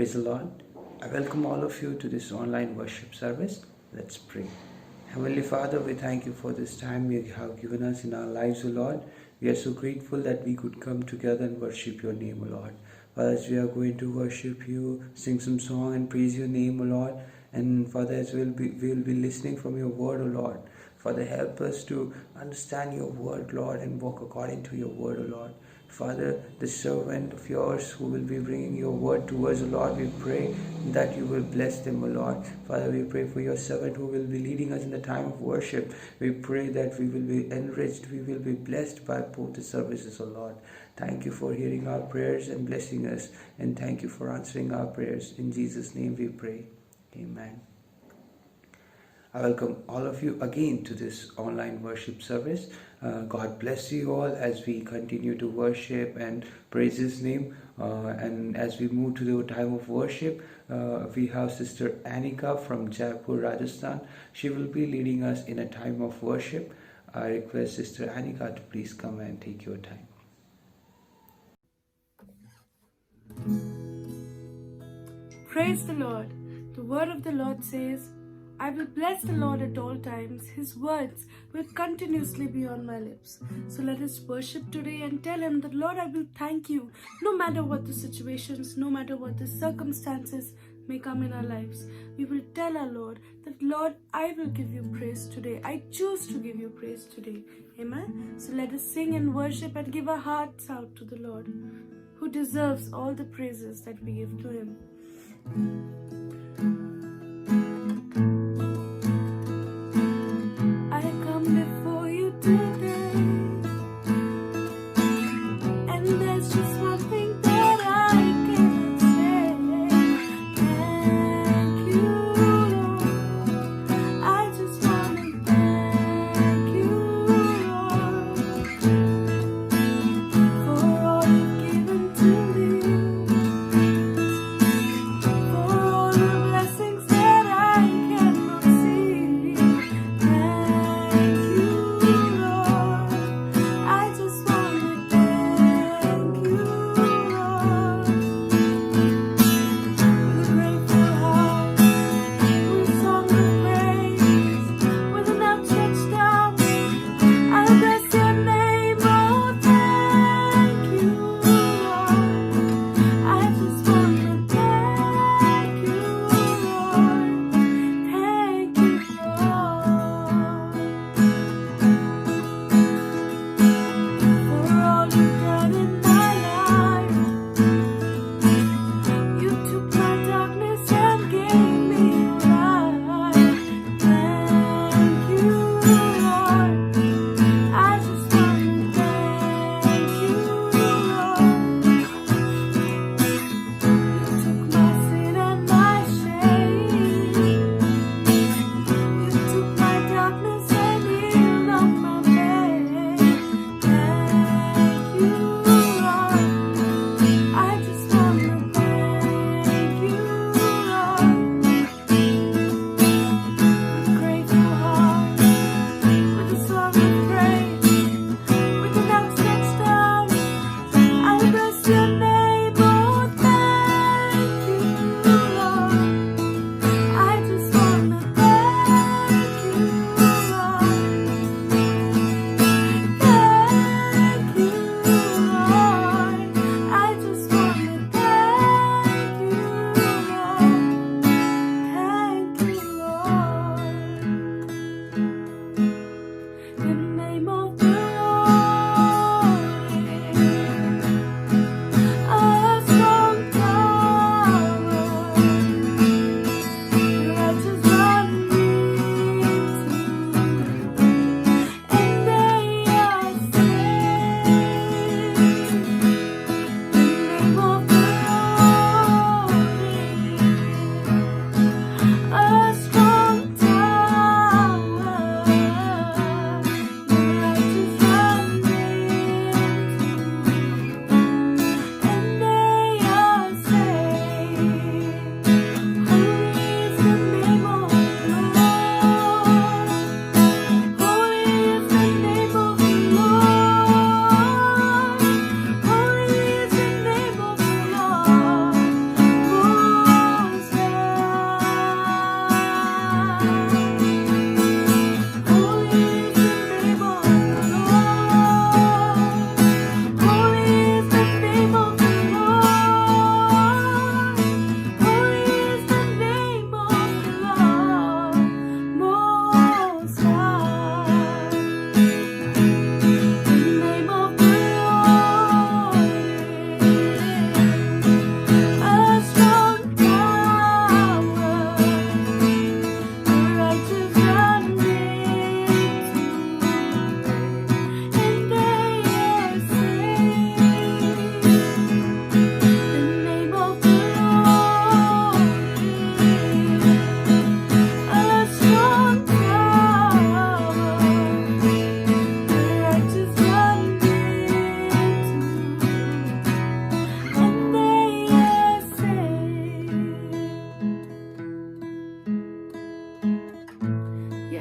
Praise the Lord. I welcome all of you to this online worship service. Let's pray. Heavenly Father, we thank you for this time you have given us in our lives, O Lord. We are so grateful that we could come together and worship your name, O Lord. Father, as we are going to worship you, sing some song and praise your name, O Lord. And Father, as we will be listening from your word, O Lord. Father, help us to understand your word, Lord, and walk according to your word, O Lord. Father, the servant of yours who will be bringing your word to us, O Lord, we pray that you will bless them, O Lord. Father, we pray for your servant who will be leading us in the time of worship. We pray that we will be enriched, we will be blessed by both the services, O Lord. Thank you for hearing our prayers and blessing us, and thank you for answering our prayers. In Jesus' name we pray. Amen. I welcome all of you again to this online worship service. God bless you all as we continue to worship and praise His name. And as we move to the time of worship, we have Sister Anika from Jaipur, Rajasthan. She will be leading us in a time of worship. I request Sister Anika to please come and take your time. Praise the Lord. The word of the Lord says, I will bless the Lord at all times. His words will continuously be on my lips. So let us worship today and tell Him that, Lord, I will thank you no matter what the situations, no matter what the circumstances may come in our lives. We will tell our Lord that, Lord, I will give you praise today. I choose to give you praise today. Amen. So let us sing and worship and give our hearts out to the Lord, who deserves all the praises that we give to Him. I come before you today, and there's just one thing that I can say. Thank you, Lord. I just want to thank you, Lord, for all you've given to me, for all the blessings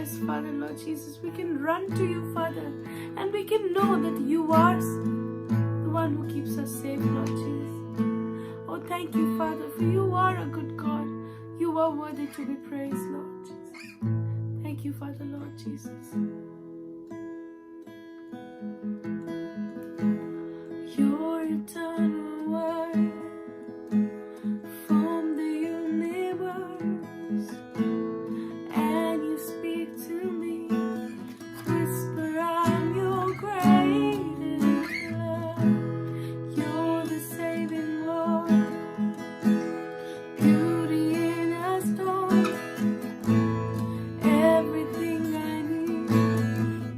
Yes, Father, Lord Jesus, we can run to you, Father, and we can know that you are the one who keeps us safe, Lord Jesus. Oh, thank you, Father, for you are a good God. You are worthy to be praised, Lord Jesus. Thank you, Father, Lord Jesus. Your eternal word from the universe, and you speak to me. Whisper, I'm your greatest love. You're the saving Lord. Beauty in a storm. Everything I need,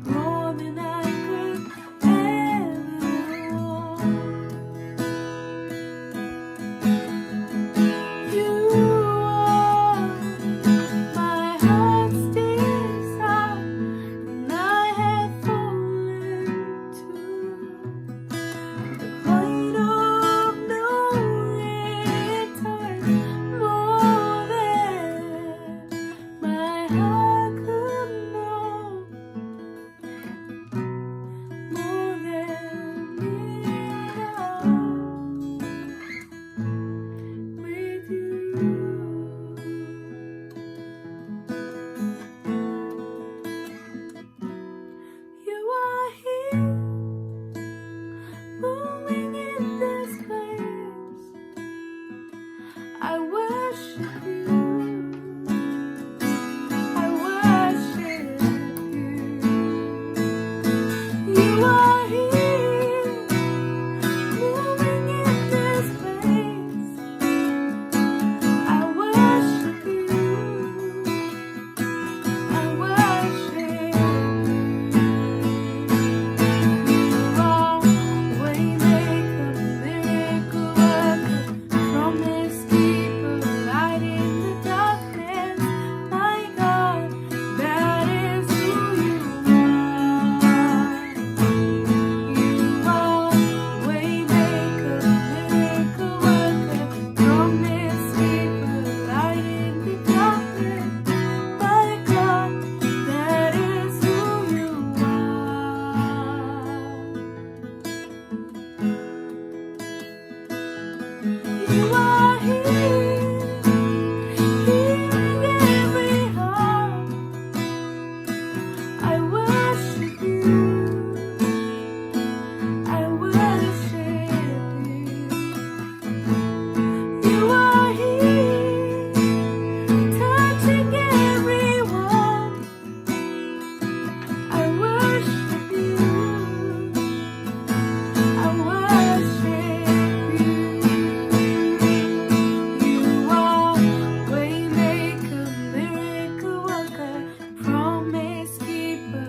more than I could ever want. You are my heart's desire, and I have fallen to the point of no return. More than my heart could know, more than with you. You are here, moving in this place. I worship you. I worship you. You are here, moving in this place. I worship you. I worship you. You are waymaker, miracle worker, promise keeper, light in the darkness. My God, that is who you are. You are waymaker, miracle worker, promise keeper, light in the darkness. My God, that is who you are. You are here, healing every heart. I worship you. I worship you. You are here, touching everyone. I worship you. I worship you. You are waymaker, miracle worker, promise keeper,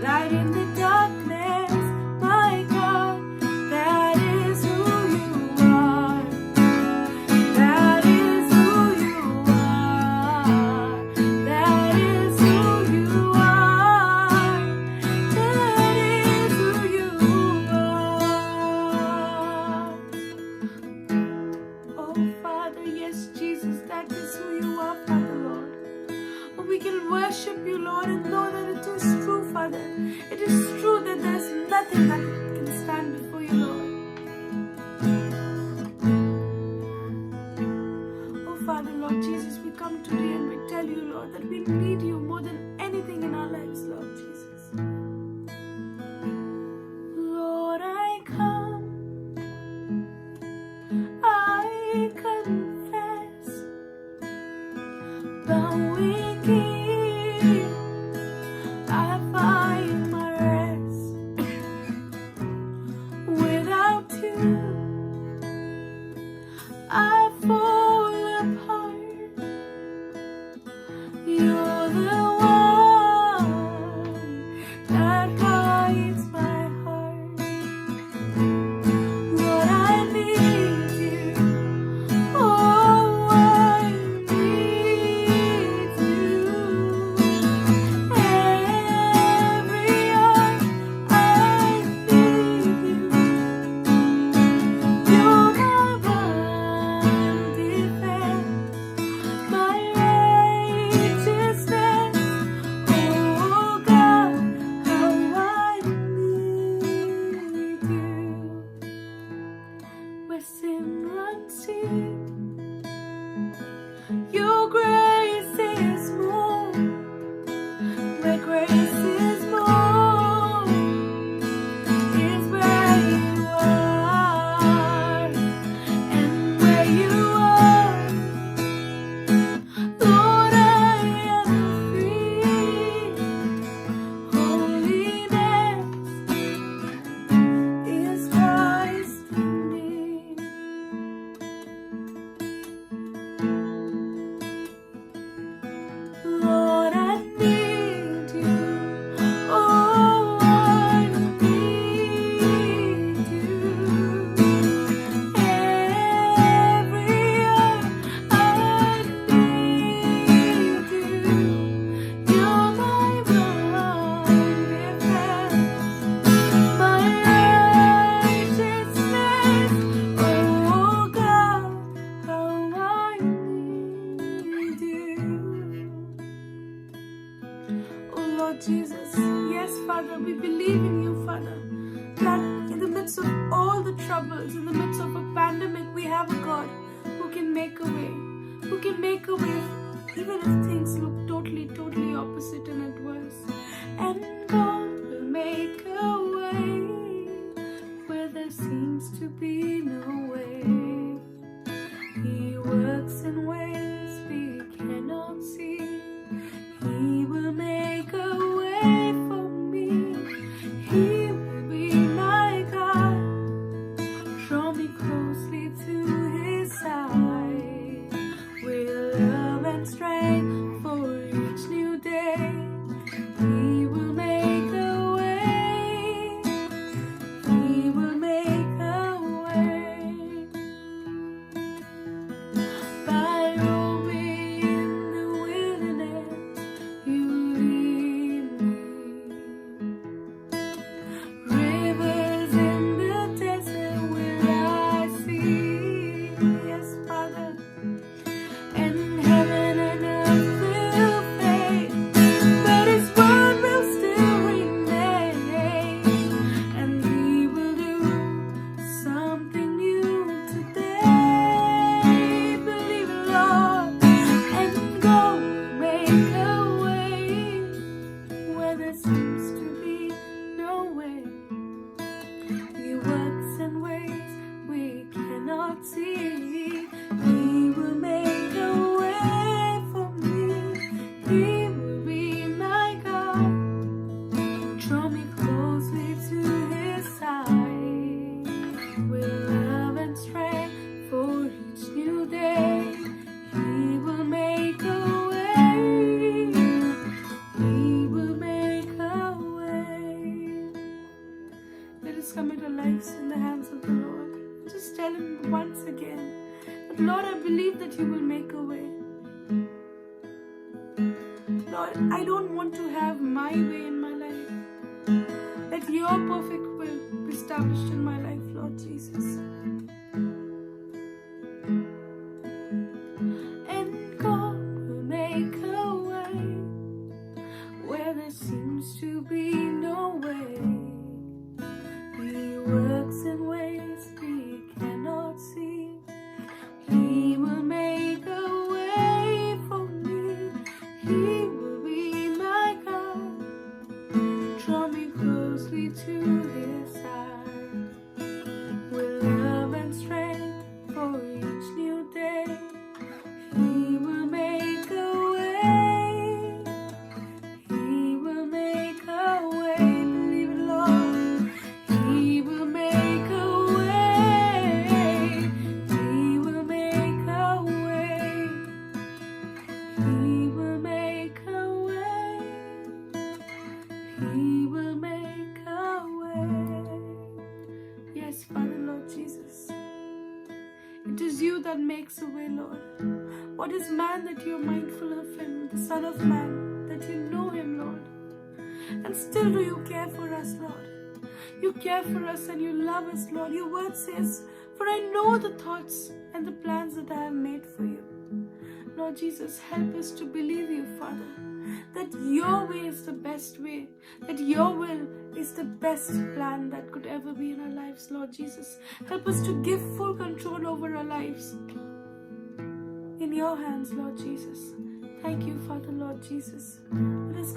light in the darkness. My God, that is who you are. That is who you are. That is who you are. That is who you are. Oh, Father, yes, Jesus, that is who you are, Father, Lord. Oh, we can worship you, Lord, and know that it is true, Father. It is true that there's nothing that can stand before you, Lord. Oh, Father, Lord Jesus, we come today and we tell you, Lord, that we need you more than anything in our lives, Lord Jesus. Lord, I come, I confess, bowing here, I find my rest. Without you, I fall apart. You're the one that guides my heart. Lord, I need you. Oh, I need Lord Jesus. Yes, Father, we believe in you, Father, that in the midst of all the troubles, in the midst of a pandemic, we have a God who can make a way, who can make a way even if things look totally opposite and adverse. And God will make a way where there seems to be no way. He works in ways we cannot see. He will make a way for me. He will be my God. Draw me closely to his side with love and strength for each new day. He will make a way. He will make a way. By your way in the wilderness, you lead me. Rivers in the desert will I see. Yes, Father. And heaven and earth will fade, but his word will still remain. And he will do something new today. Believe it, Lord, and go make a way where there seems to be no way. He works in ways we cannot see. He will make a way for me. He will be my God. Draw me closely to his side with love and strength for each new day. He will make a way. He will make a way. Let us commit our lives in the hands of the Lord. Just tell him once again that, Lord, I believe that you will make a way. Lord, I don't want to have my way in my life. Let your perfect will be established in my life, Lord Jesus. And God will make a way where there seems to be no way. He works in ways we cannot see. He will make a way for me. He will be my God. Draw me closely to his side with love and strength for each new day. He will make a way. He will make a way. Believe it, Lord. He will make a way. He will make a way. He will make a way. He will make a way. Yes, Father, Lord Jesus. It is you that makes a way, Lord. What is man that you are mindful of him, the Son of Man, that you know him, Lord? And still do you care for us, Lord? You care for us and you love us, Lord. Your word says, for I know the thoughts and the plans that I have made for you. Lord Jesus, help us to believe you, Father, that your way is the best way, that your will is the best plan that could ever be in our lives, Lord Jesus. Help us to give full control over our lives in your hands, Lord Jesus. Thank you, Father, Lord Jesus. Let us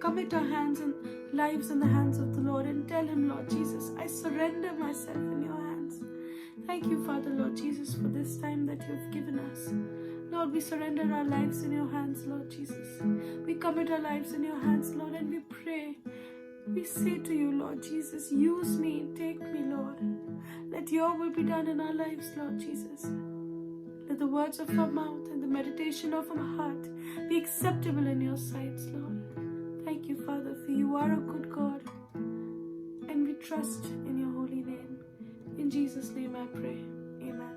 commit our hands and lives in the hands of the Lord and tell him, Lord Jesus, I surrender myself in your hands. Thank you, Father, Lord Jesus, for this time that you have given us. Lord, we surrender our lives in your hands, Lord Jesus. We commit our lives in your hands, Lord, and we pray. We say to you, Lord Jesus, use me, take me, Lord. Let your will be done in our lives, Lord Jesus. Let the words of our mouth and the meditation of our heart be acceptable in your sight, Lord. Thank you, Father, for you are a good God, and we trust in your holy name. In Jesus' name I pray. Amen.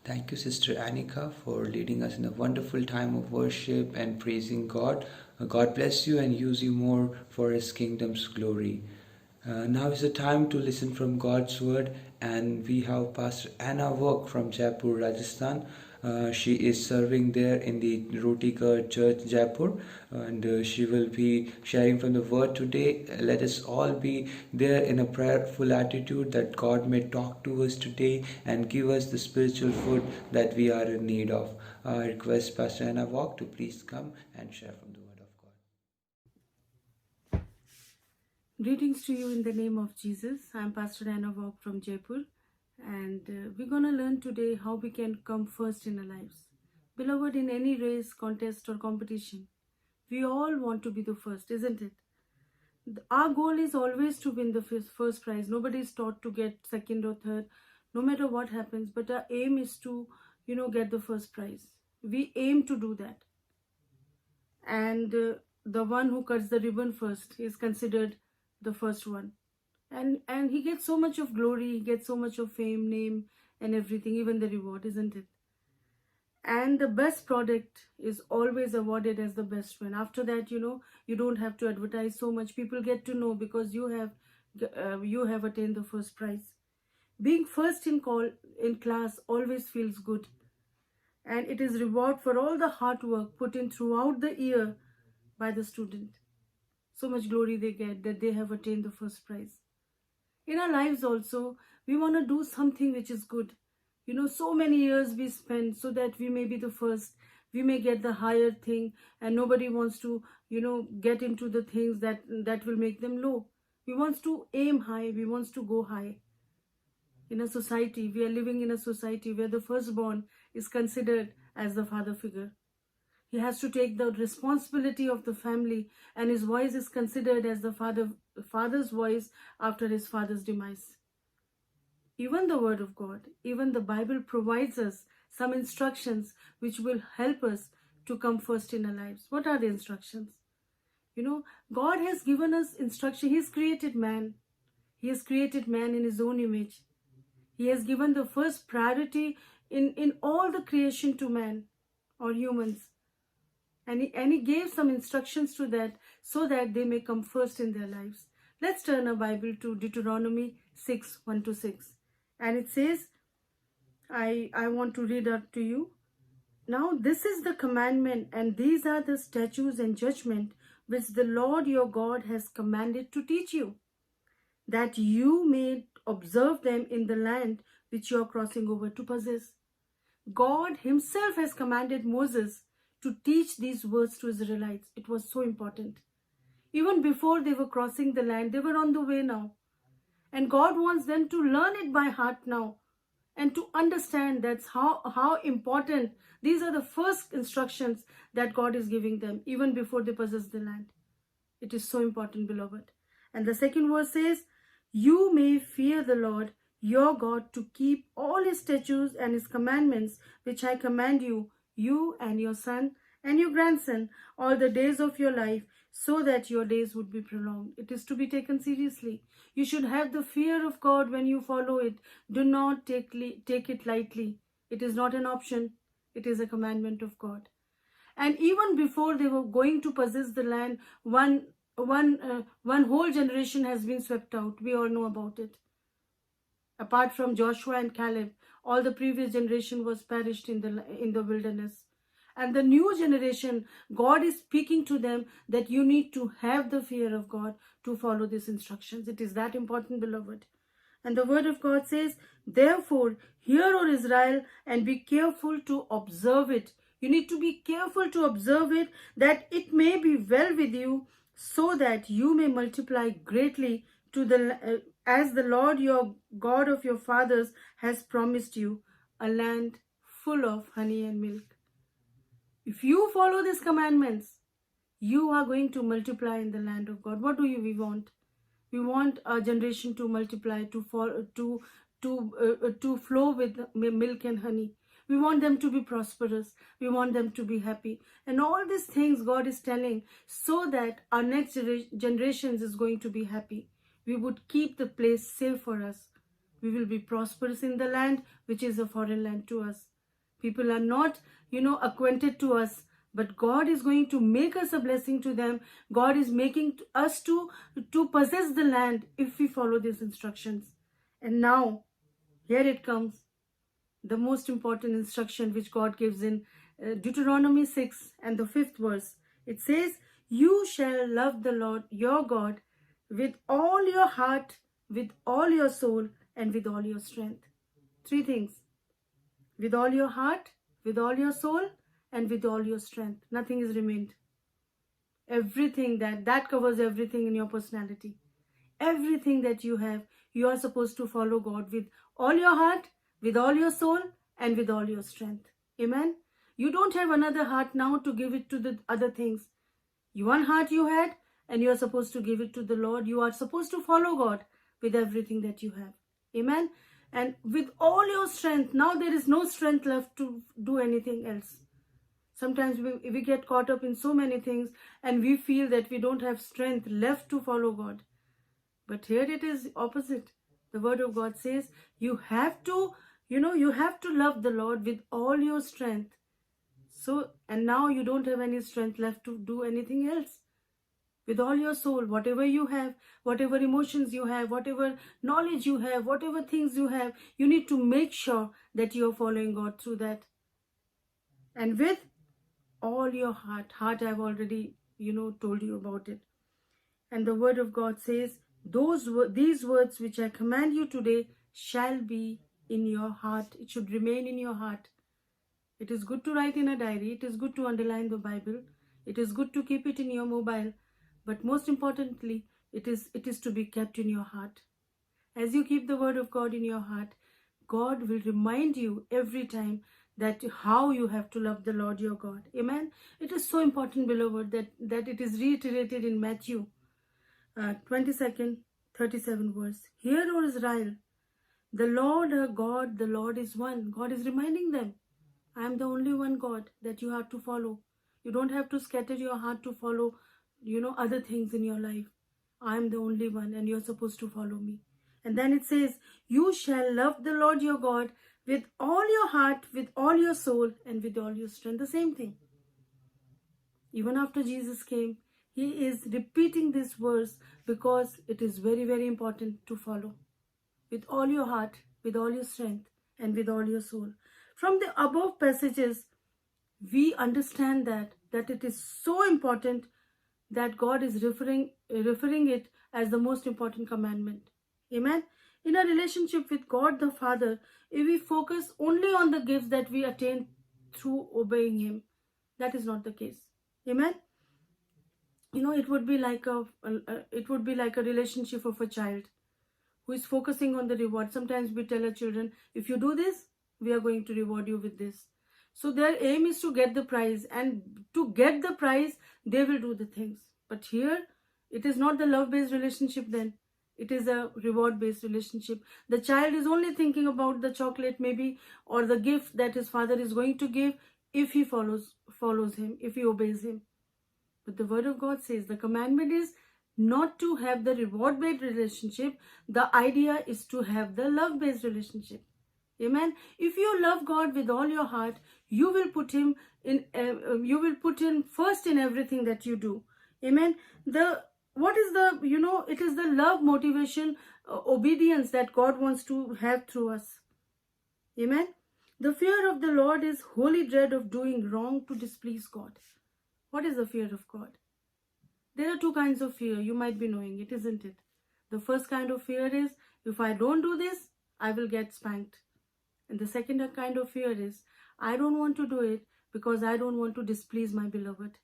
Thank you, Sister Annika, for leading us in a wonderful time of worship and praising God. God bless you and use you more for His kingdom's glory. Now is the time to listen from God's word, and we have Pastor Anna Work from Jaipur, Rajasthan. She is serving there in the Rotika Church, Jaipur, and she will be sharing from the word today. Let us all be there in a prayerful attitude that God may talk to us today and give us the spiritual food that we are in need of. I request Pastor Anna Walk to please come and share from the word of God. Greetings to you in the name of Jesus. I'm Pastor Anna Walk from Jaipur, and we're going to learn today how we can come first in our lives. Beloved, in any race, contest, or competition, we all want to be the first, isn't it? Our goal is always to win the first prize. Nobody is taught to get second or third, no matter what happens, but our aim is to, get the first prize. We aim to do that. And the one who cuts the ribbon first is considered the first one, and he gets so much of glory, he gets so much of fame, name, and everything, even the reward, isn't it? And the best product is always awarded as the best one. After that, you don't have to advertise so much. People get to know because you have attained the first prize. Being first in class always feels good, and it is reward for all the hard work put in throughout the year by the student. So much glory they get that they have attained the first prize. In our lives also, we want to do something which is good. So many years we spend so that we may be the first, we may get the higher thing, and nobody wants to, get into the things that will make them low. We want to aim high, we want to go high. In a society, we are living in a society where the firstborn is considered as the father figure. He has to take the responsibility of the family, and his voice is considered as the father's voice after his father's demise. Even the word of God, even the Bible provides us some instructions which will help us to come first in our lives. What are the instructions? God has given us instruction. He has created man. He has created man in his own image. He has given the first priority in all the creation to man or humans. And he gave some instructions to that so that they may come first in their lives. Let's turn our Bible to Deuteronomy 6:1-6. And it says, I want to read out to you. Now this is the commandment, and these are the statutes and judgment which the Lord your God has commanded to teach you, that you may observe them in the land which you are crossing over to possess. God himself has commanded Moses to teach these words to Israelites. It was so important. Even before they were crossing the land, they were on the way now. And God wants them to learn it by heart now and to understand that's how important. These are the first instructions that God is giving them even before they possess the land. It is so important, beloved. And the second verse says, you may fear the Lord your God to keep all his statutes and his commandments which I command you, you and your son and your grandson, all the days of your life, so that your days would be prolonged. It is to be taken seriously. You should have the fear of God when you follow it. Do not take it lightly. It is not an option. It is a commandment of God. And even before they were going to possess the land, one whole generation has been swept out. We all know about it. Apart from Joshua and Caleb, all the previous generation was perished in the wilderness. And the new generation, God is speaking to them that you need to have the fear of God to follow these instructions. It is that important, beloved. And the word of God says, therefore, hear, O Israel, and be careful to observe it. You need to be careful to observe it, that it may be well with you, so that you may multiply greatly as the Lord your God of your fathers has promised you, a land full of honey and milk. If you follow these commandments, you are going to multiply in the land of God. What do we want? We want our generation to multiply, to flow with milk and honey. We want them to be prosperous. We want them to be happy. And all these things God is telling so that our next generations is going to be happy. We would keep the place safe for us. We will be prosperous in the land which is a foreign land to us. People are not, acquainted to us but God is going to make us a blessing to them. God is making us to possess the land if we follow these instructions. And now, here it comes, the most important instruction which God gives in Deuteronomy 6 and the 5th verse. It says, "You shall love the Lord your God with all your heart, with all your soul, and with all your strength." 3 things. With all your heart, with all your soul, and with all your strength. Nothing is remained. Everything that covers everything in your personality. Everything that you have, you are supposed to follow God with all your heart, with all your soul, and with all your strength. Amen. You don't have another heart now to give it to the other things. One heart you had, and you are supposed to give it to the Lord. You are supposed to follow God with everything that you have. Amen. And with all your strength. Now there is no strength left to do anything else. Sometimes we get caught up in so many things and we feel that we don't have strength left to follow God. But here it is opposite. The word of God says you have to love the Lord with all your strength. So, and now you don't have any strength left to do anything else. With all your soul, whatever you have, whatever emotions you have, whatever knowledge you have, whatever things you have, you need to make sure that you are following God through that. And with all your heart I've already, told you about it. And the word of God says, these words which I command you today shall be in your heart. It should remain in your heart. It is good to write in a diary. It is good to underline the Bible. It is good to keep it in your mobile. But most importantly, it is to be kept in your heart. As you keep the word of God in your heart, God will remind you every time that how you have to love the Lord your God. Amen. It is so important, beloved, that it is reiterated in Matthew 22nd, 37 verse. Hear, O Israel, the Lord our God, the Lord is one. God is reminding them, I am the only one God that you have to follow. You don't have to scatter your heart to follow, other things in your life. I am the only one and you're supposed to follow me. And then it says, you shall love the Lord your God with all your heart, with all your soul, and with all your strength. The same thing. Even after Jesus came, he is repeating this verse because it is very, very important to follow. With all your heart, with all your strength, and with all your soul. From the above passages, we understand that it is so important that God is referring it as the most important commandment. Amen. In a relationship with God the Father, if we focus only on the gifts that we attain through obeying Him, that is not the case. Amen. It would be like a relationship of a child who is focusing on the reward. Sometimes we tell our children, if you do this, we are going to reward you with this. So their aim is to get the prize, and to get the prize, they will do the things. But here, it is not the love-based relationship then. It is a reward-based relationship. The child is only thinking about the chocolate maybe, or the gift that his father is going to give if he follows him, if he obeys him. But the word of God says the commandment is not to have the reward-based relationship. The idea is to have the love-based relationship. Amen. If you love God with all your heart, you will put him first in everything that you do. Amen. It is the love, motivation, obedience that God wants to have through us. Amen. The fear of the Lord is holy dread of doing wrong to displease God. What is the fear of God? There are two kinds of fear. You might be knowing it, isn't it? The first kind of fear is, if I don't do this, I will get spanked. And the second kind of fear is, I don't want to do it because I don't want to displease my beloved.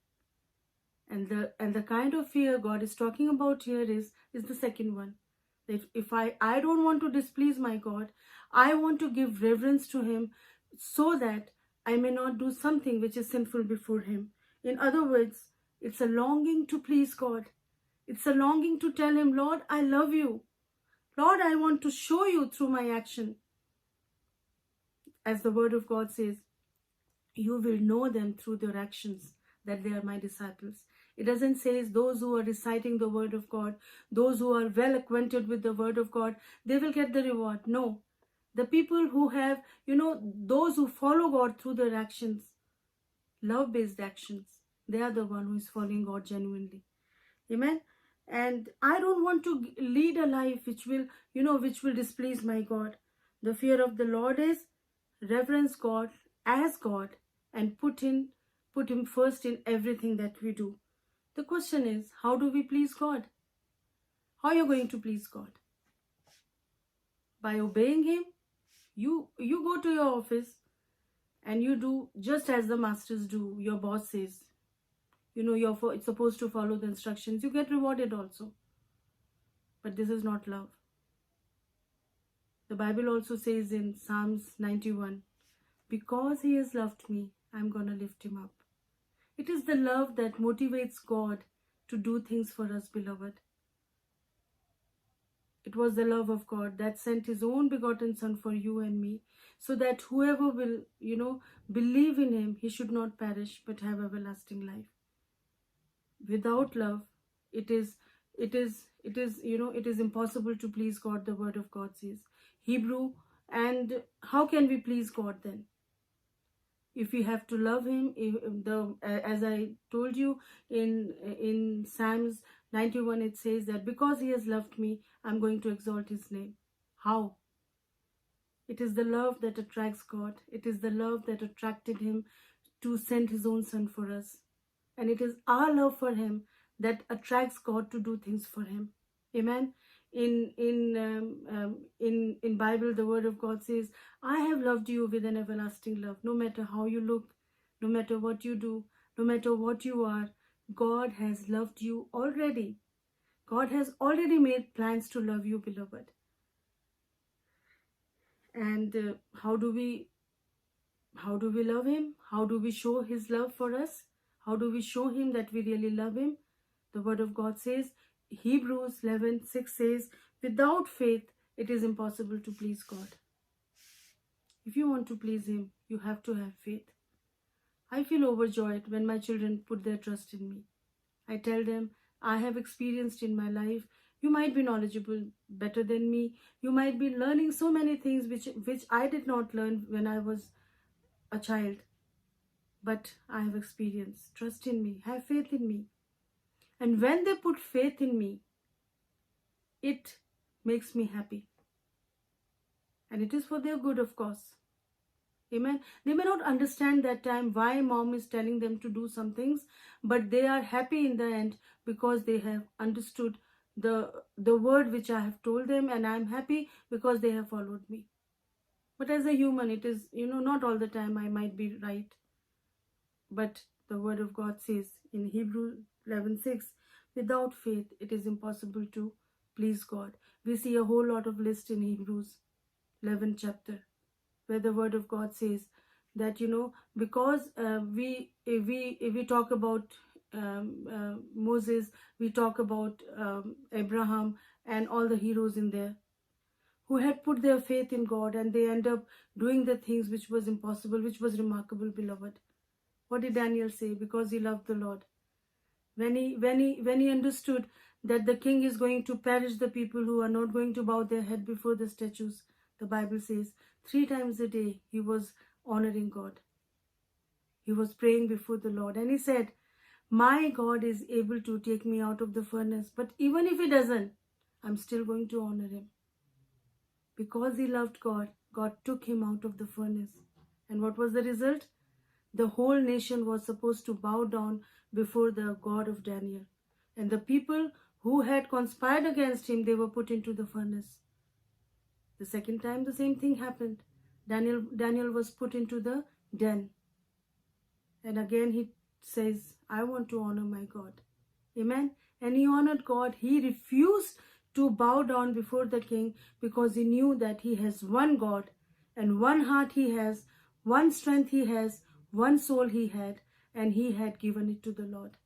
And the kind of fear God is talking about here is the second one. If I don't want to displease my God, I want to give reverence to Him so that I may not do something which is sinful before Him. In other words, it's a longing to please God. It's a longing to tell Him, Lord, I love you. Lord, I want to show you through my action. As the word of God says, you will know them through their actions, that they are my disciples. It doesn't say those who are reciting the word of God, those who are well acquainted with the word of God, they will get the reward. No. The people who have, those who follow God through their actions, love-based actions. They are the one who is following God genuinely. Amen. And I don't want to lead a life which will, which will displease my God. The fear of the Lord is reverence God as God and put him first in everything that we do. The question is, how do we please God? How are you going to please God? By obeying him. You go to your office and you do just as the masters do. Your boss says, you're supposed to follow the instructions. You get rewarded also. But this is not love. The Bible also says in Psalms 91, because he has loved me, I'm going to lift him up. It is the love that motivates God to do things for us, beloved. It was the love of God that sent his own begotten Son for you and me, so that whoever will, believe in him, he should not perish but have everlasting life. Without love, it is impossible to please God, the word of God says. Hebrew, and how can we please God then? If we have to love him, as I told you in Psalms 91, it says that because he has loved me, I'm going to exalt his name. How? It is the love that attracts God. It is the love that attracted him to send his own Son for us. And it is our love for him that attracts God to do things for him. Amen. In Bible, the word of God says, I have loved you with an everlasting love. No matter how you look, no matter what you do, no matter what you are, God has loved you already. God has already made plans to love you, beloved. And how do we love him? How do we show his love for us? How do we show him that we really love him? The word of God says, Hebrews 11:6 says, without faith, it is impossible to please God. If you want to please him, you have to have faith. I feel overjoyed when my children put their trust in me. I tell them, I have experienced in my life. You might be knowledgeable better than me. You might be learning so many things which I did not learn when I was a child. But I have experienced. Trust in me. Have faith in me. And when they put faith in me, it makes me happy. And it is for their good, of course. Amen. They may not understand that time why mom is telling them to do some things, but they are happy in the end because they have understood the word which I have told them, and I am happy because they have followed me. But as a human, it is, not all the time I might be right. But the word of God says in Hebrews 11:6, without faith, it is impossible to please God. We see a whole lot of list in Hebrews 11 chapter, where the word of God says that, because we talk about Moses, we talk about Abraham and all the heroes in there who had put their faith in God, and they end up doing the things which was impossible, which was remarkable, beloved. What did Daniel say? Because he loved the Lord. When he understood that the king is going to perish the people who are not going to bow their head before the statues, the Bible says 3 times a day he was honoring God. He was praying before the Lord, and he said, my God is able to take me out of the furnace, but even if he doesn't, I'm still going to honor him. Because he loved God, God took him out of the furnace. And what was the result? The whole nation was supposed to bow down before the God of Daniel. And the people who had conspired against him, they were put into the furnace. The second time, the same thing happened. Daniel was put into the den. And again he says, I want to honor my God. Amen. And he honored God. He refused to bow down before the king because he knew that he has one God and one heart he has, one strength he has, one soul he had, and he had given it to the Lord.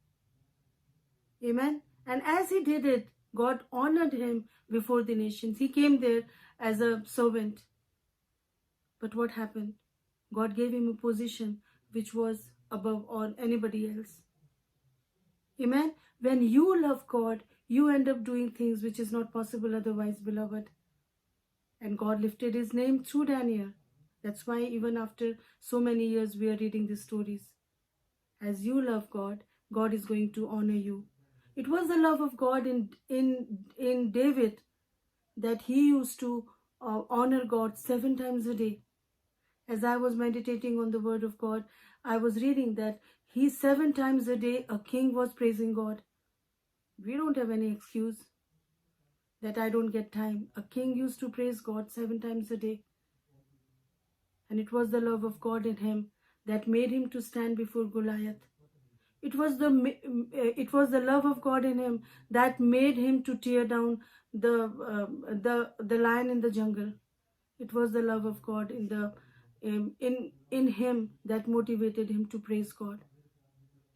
Amen. And as he did it, God honored him before the nations. He came there as a servant. But what happened? God gave him a position which was above all anybody else. Amen. When you love God, you end up doing things which is not possible otherwise, beloved. And God lifted his name through Daniel. That's why even after so many years we are reading these stories. As you love God, God is going to honor you. It was the love of God in David that he used to honor God 7 times a day. As I was meditating on the word of God, I was reading that he 7 times a day a king was praising God. We don't have any excuse that I don't get time. A king used to praise God 7 times a day. And it was the love of God in him that made him to stand before Goliath. It was the love of God in him that made him to tear down the lion in the jungle. It was the love of God in him that motivated him to praise God.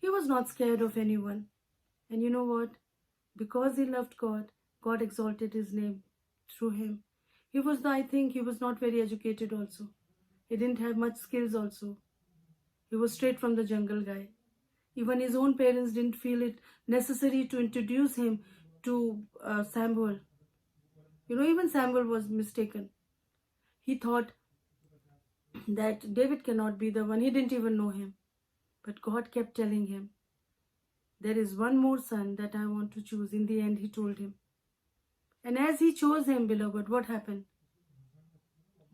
He was not scared of anyone. And you know what? Because he loved God, God exalted his name through him. I think he was not very educated also. He didn't have much skills also. He was straight from the jungle guy. Even his own parents didn't feel it necessary to introduce him to Samuel. Even Samuel was mistaken. He thought that David cannot be the one. He didn't even know him. But God kept telling him, there is one more son that I want to choose. In the end, he told him. And as he chose him, beloved, what happened?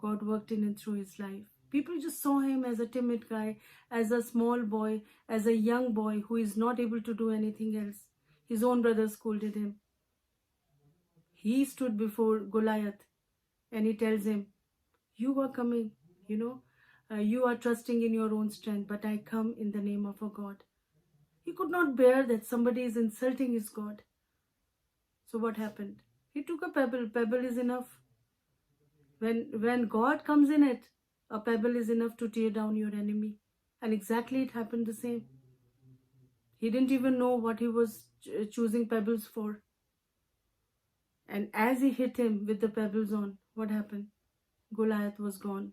God worked in and through his life. People just saw him as a timid guy, as a small boy, as a young boy who is not able to do anything else. His own brothers scolded him. He stood before Goliath and he tells him, you are coming, you are trusting in your own strength, but I come in the name of a God. He could not bear that somebody is insulting his God. So what happened? He took a pebble. Pebble is enough. When God comes in it, a pebble is enough to tear down your enemy. And exactly it happened the same. He didn't even know what he was choosing pebbles for. And as he hit him with the pebbles on, what happened? Goliath was gone.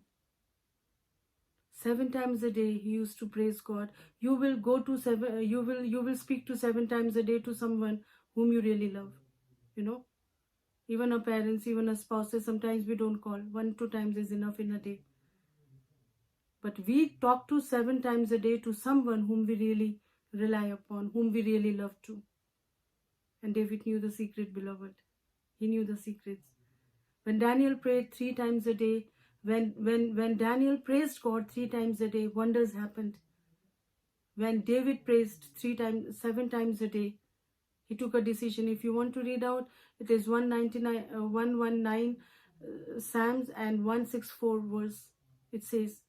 7 times a day he used to praise God. You will speak to 7 times a day to someone whom you really love. Even our parents, even our spouses, sometimes we don't call. 1-2 times is enough in a day. But we talk to 7 times a day to someone whom we really rely upon, whom we really love to. And David knew the secret, beloved. He knew the secrets. When Daniel prayed 3 times a day, when Daniel praised God 3 times a day, wonders happened. When David praised 7 times a day, he took a decision. If you want to read out, it is 119 Psalms and 164 verse. It says,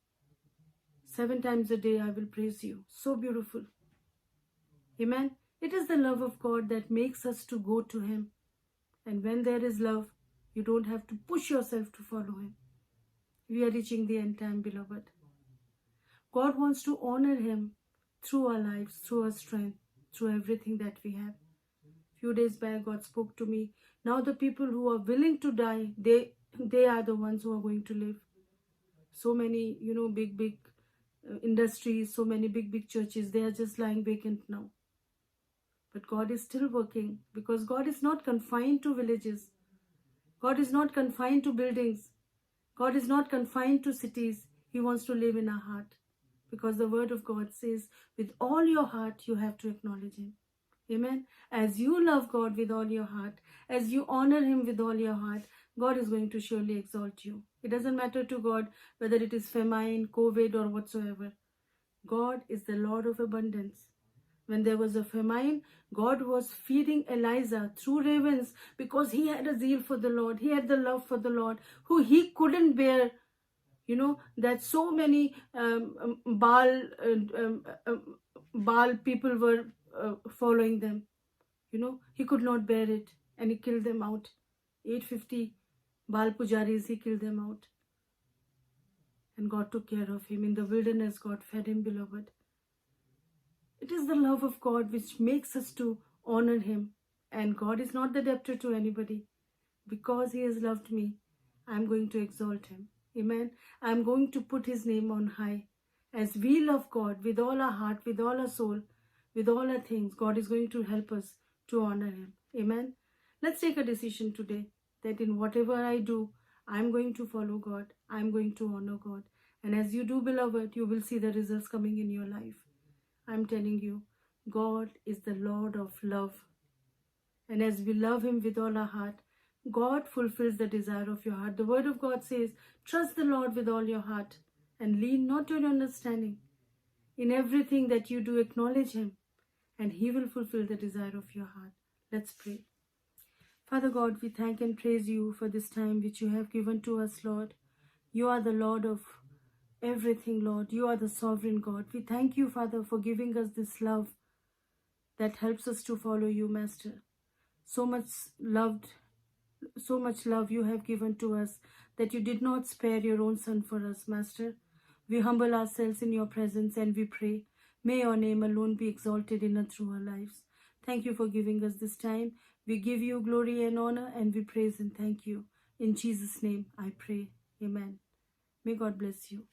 7 times a day I will praise you. So beautiful. Amen. It is the love of God that makes us to go to him. And when there is love, you don't have to push yourself to follow him. We are reaching the end time, beloved. God wants to honor him through our lives, through our strength, through everything that we have. Few days back, God spoke to me. Now the people who are willing to die, they are the ones who are going to live. So many, big industries, so many big churches, they are just lying vacant now. But God is still working, because God is not confined to villages. God is not confined to buildings. God is not confined to cities. He wants to live in our heart. Because the word of God says, with all your heart, you have to acknowledge him. Amen. As you love God with all your heart, as you honor him with all your heart, God is going to surely exalt you. It doesn't matter to God whether it is famine, COVID, or whatsoever. God is the Lord of abundance. When there was a famine, God was feeding Elijah through ravens because he had a zeal for the Lord. He had the love for the Lord, who he couldn't bear. That so many Baal people were following them. He could not bear it, and he killed them out. 850 Baal Pujaris, he killed them out. And God took care of him. In the wilderness, God fed him, beloved. It is the love of God which makes us to honor him. And God is not the debtor to anybody. Because he has loved me, I am going to exalt him. Amen. I am going to put his name on high. As we love God with all our heart, with all our soul, with all our things, God is going to help us to honor him. Amen. Let's take a decision today that in whatever I do, I am going to follow God. I am going to honor God. And as you do, beloved, you will see the results coming in your life. I'm telling you, God is the Lord of love. And as we love Him with all our heart, God fulfills the desire of your heart. The Word of God says, trust the Lord with all your heart and lean not on your understanding. In everything that you do, acknowledge Him, and He will fulfill the desire of your heart. Let's pray. Father God, we thank and praise you for this time which you have given to us, Lord. You are the Lord of everything, Lord. You are the sovereign God. We thank you, Father, for giving us this love that helps us to follow you, Master. So much love you have given to us that you did not spare your own Son for us, Master. We humble ourselves in your presence and we pray, may your name alone be exalted in and through our lives. Thank you for giving us this time. We give you glory and honor and we praise and thank you. In Jesus' name I pray. Amen. May God bless you.